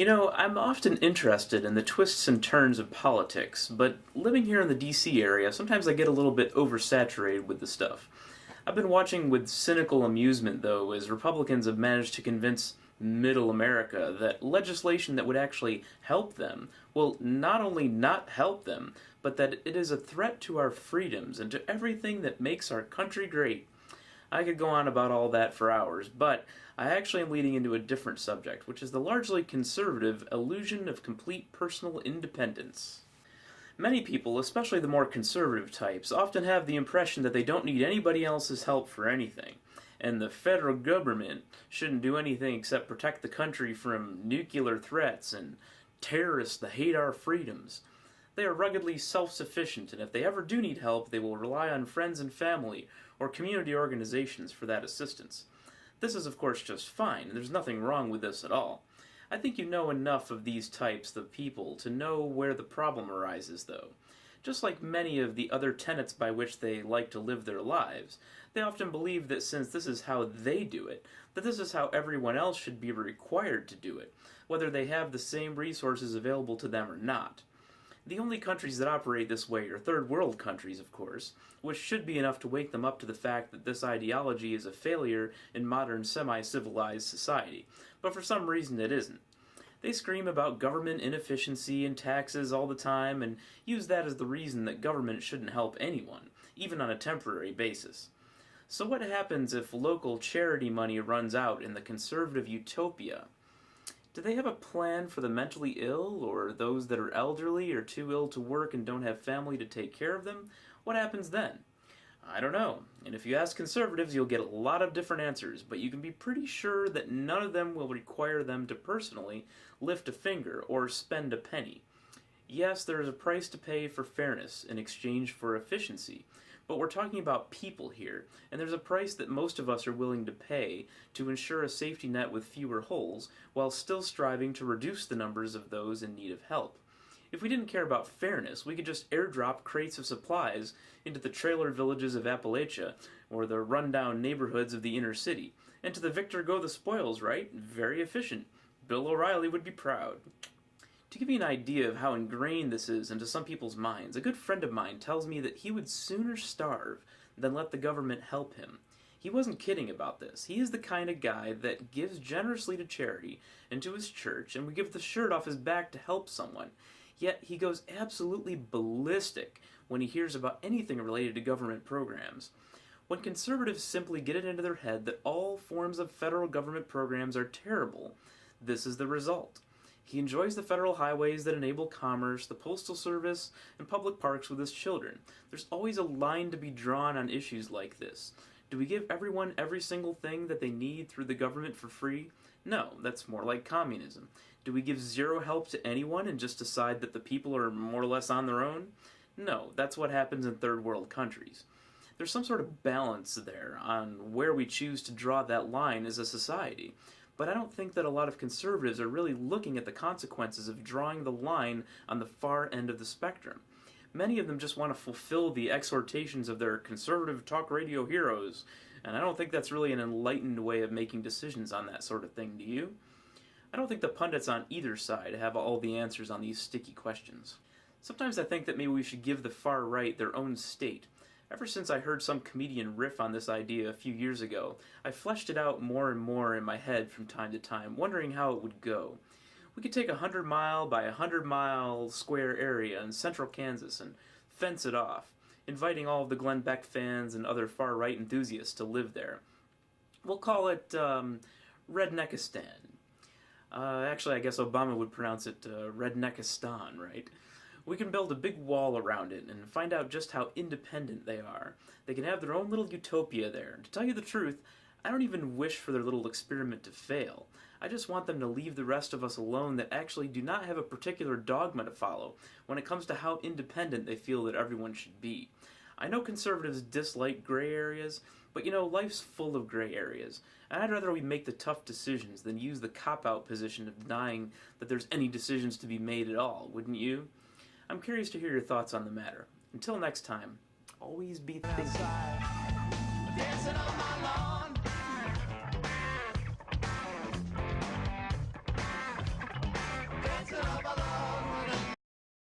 I'm often interested in the twists and turns of politics, but living here in the DC area, sometimes I get a little bit oversaturated with the stuff. I've been watching with cynical amusement, though, as Republicans have managed to convince middle America that legislation that would actually help them will not only not help them, but that it is a threat to our freedoms and to everything that makes our country great. I could go on about all that for hours, but I actually am leading into a different subject, which is the largely conservative illusion of complete personal independence. Many people, especially the more conservative types, often have the impression that they don't need anybody else's help for anything, and the federal government shouldn't do anything except protect the country from nuclear threats and terrorists that hate our freedoms. They are ruggedly self-sufficient, and if they ever do need help, they will rely on friends and family or community organizations for that assistance. This is of course just fine, and there's nothing wrong with this at all. I think you know enough of these types of people to know where the problem arises, though. Just like many of the other tenets by which they like to live their lives, they often believe that since this is how they do it, that this is how everyone else should be required to do it, whether they have the same resources available to them or not. The only countries that operate this way are third world countries, of course, which should be enough to wake them up to the fact that this ideology is a failure in modern semi-civilized society, but for some reason it isn't. They scream about government inefficiency and taxes all the time and use that as the reason that government shouldn't help anyone, even on a temporary basis. So what happens if local charity money runs out in the conservative utopia? Do they have a plan for the mentally ill, or those that are elderly or too ill to work and don't have family to take care of them? What happens then? I don't know, and if you ask conservatives you'll get a lot of different answers, but you can be pretty sure that none of them will require them to personally lift a finger or spend a penny. Yes, there is a price to pay for fairness in exchange for efficiency, but we're talking about people here, and there's a price that most of us are willing to pay to ensure a safety net with fewer holes, while still striving to reduce the numbers of those in need of help. If we didn't care about fairness, we could just airdrop crates of supplies into the trailer villages of Appalachia, or the rundown neighborhoods of the inner city. And to the victor go the spoils, right? Very efficient. Bill O'Reilly would be proud. To give you an idea of how ingrained this is into some people's minds, a good friend of mine tells me that he would sooner starve than let the government help him. He wasn't kidding about this. He is the kind of guy that gives generously to charity and to his church and would give the shirt off his back to help someone. Yet he goes absolutely ballistic when he hears about anything related to government programs. When conservatives simply get it into their head that all forms of federal government programs are terrible, this is the result. He enjoys the federal highways that enable commerce, the postal service, and public parks with his children. There's always a line to be drawn on issues like this. Do we give everyone every single thing that they need through the government for free? No, that's more like communism. Do we give zero help to anyone and just decide that the people are more or less on their own? No, that's what happens in third world countries. There's some sort of balance there on where we choose to draw that line as a society. But I don't think that a lot of conservatives are really looking at the consequences of drawing the line on the far end of the spectrum. Many of them just want to fulfill the exhortations of their conservative talk radio heroes, and I don't think that's really an enlightened way of making decisions on that sort of thing, do you? I don't think the pundits on either side have all the answers on these sticky questions. Sometimes I think that maybe we should give the far right their own state. Ever since I heard some comedian riff on this idea a few years ago, I fleshed it out more and more in my head from time to time, wondering how it would go. We could take a 100-mile by 100-mile square area in central Kansas and fence it off, inviting all of the Glenn Beck fans and other far-right enthusiasts to live there. We'll call it Redneckistan. Actually, I guess Obama would pronounce it Redneckistan, right? We can build a big wall around it and find out just how independent they are. They can have their own little utopia there. And to tell you the truth, I don't even wish for their little experiment to fail. I just want them to leave the rest of us alone that actually do not have a particular dogma to follow when it comes to how independent they feel that everyone should be. I know conservatives dislike gray areas, but life's full of gray areas, and I'd rather we make the tough decisions than use the cop-out position of denying that there's any decisions to be made at all, wouldn't you? I'm curious to hear your thoughts on the matter. Until next time, always be thinking.